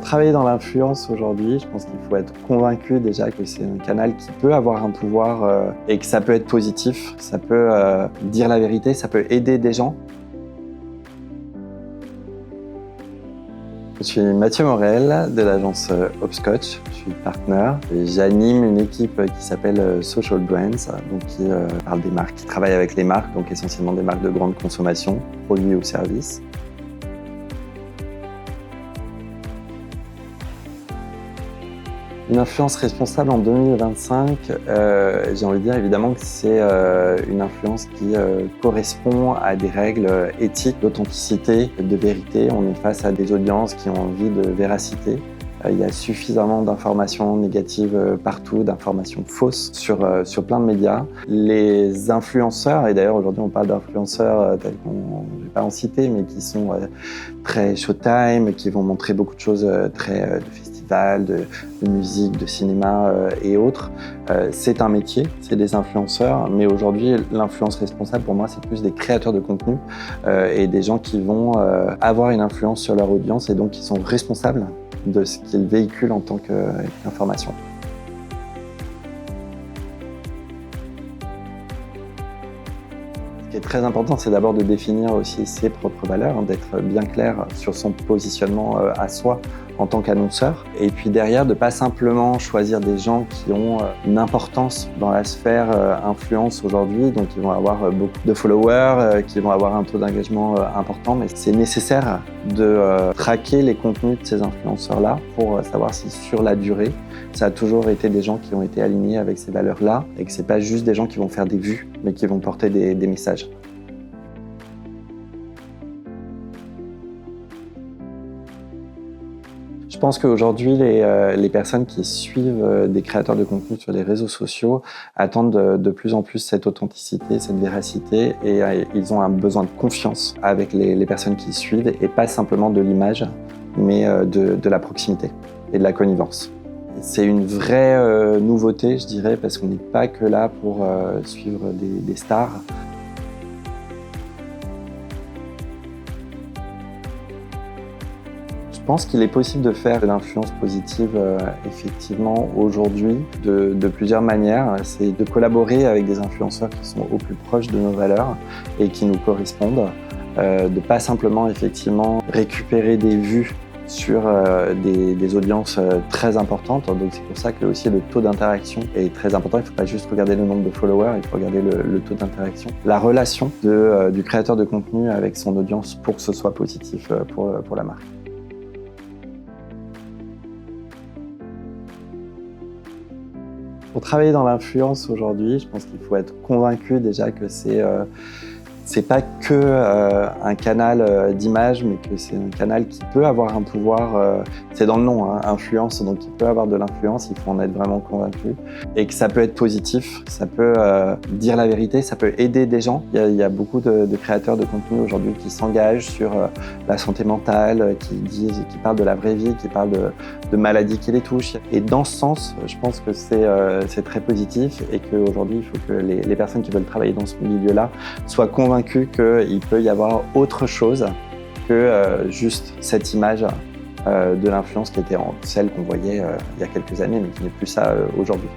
Pour travailler dans l'influence aujourd'hui, je pense qu'il faut être convaincu déjà que c'est un canal qui peut avoir un pouvoir et que ça peut être positif, ça peut dire la vérité, ça peut aider des gens. Je suis Mathieu Morel de l'agence Hopscotch, je suis partenaire et j'anime une équipe qui s'appelle Social Brands, donc qui parle des marques, qui travaille avec les marques, donc essentiellement des marques de grande consommation, produits ou services. Une influence responsable en 2025, j'ai envie de dire évidemment que c'est une influence qui correspond à des règles éthiques, d'authenticité, de vérité. On est face à des audiences qui ont envie de véracité. Il y a suffisamment d'informations négatives partout, d'informations fausses sur plein de médias. Les influenceurs, et d'ailleurs aujourd'hui on parle d'influenceurs tels qu'on, je ne vais pas en citer, mais qui sont très showtime, qui vont montrer beaucoup de choses très de festivals, de musique, de cinéma et autres. C'est un métier, c'est des influenceurs, mais aujourd'hui l'influence responsable pour moi c'est plus des créateurs de contenu et des gens qui vont avoir une influence sur leur audience et donc qui sont responsables de ce qu'ils véhiculent en tant qu'information. Ce qui est très important, c'est d'abord de définir aussi ses propres valeurs, d'être bien clair sur son positionnement à soi en tant qu'annonceur. Et puis derrière, de ne pas simplement choisir des gens qui ont une importance dans la sphère influence aujourd'hui, donc ils vont avoir beaucoup de followers, qui vont avoir un taux d'engagement important, mais c'est nécessaire de traquer les contenus de ces influenceurs-là pour savoir si sur la durée, ça a toujours été des gens qui ont été alignés avec ces valeurs-là et que c'est pas juste des gens qui vont faire des vues, mais qui vont porter des messages. Je pense qu'aujourd'hui, les personnes qui suivent des créateurs de contenu sur les réseaux sociaux attendent de plus en plus cette authenticité, cette véracité et ils ont un besoin de confiance avec les personnes qui suivent et pas simplement de l'image, mais de la proximité et de la connivence. C'est une vraie nouveauté, je dirais, parce qu'on n'est pas que là pour suivre des stars. Je pense qu'il est possible de faire de l'influence positive effectivement aujourd'hui de plusieurs manières. C'est de collaborer avec des influenceurs qui sont au plus proches de nos valeurs et qui nous correspondent. De pas simplement effectivement récupérer des vues sur des audiences très importantes. Donc c'est pour ça que aussi le taux d'interaction est très important. Il ne faut pas juste regarder le nombre de followers, il faut regarder le taux d'interaction. La relation du créateur de contenu avec son audience pour que ce soit positif pour la marque. Pour travailler dans l'influence aujourd'hui, je pense qu'il faut être convaincu déjà que c'est pas que un canal d'image, mais que c'est un canal qui peut avoir un pouvoir, c'est dans le nom, hein, influence, donc il peut avoir de l'influence, il faut en être vraiment convaincu. Et que ça peut être positif, ça peut dire la vérité, ça peut aider des gens. Il y a beaucoup de créateurs de contenu aujourd'hui qui s'engagent sur la santé mentale, qui parlent de la vraie vie, qui parlent de maladies qui les touchent. Et dans ce sens, je pense que c'est très positif et qu'aujourd'hui, il faut que les personnes qui veulent travailler dans ce milieu-là soient convaincues qu'il peut y avoir autre chose que juste cette image de l'influence qui était celle qu'on voyait il y a quelques années, mais qui n'est plus ça aujourd'hui.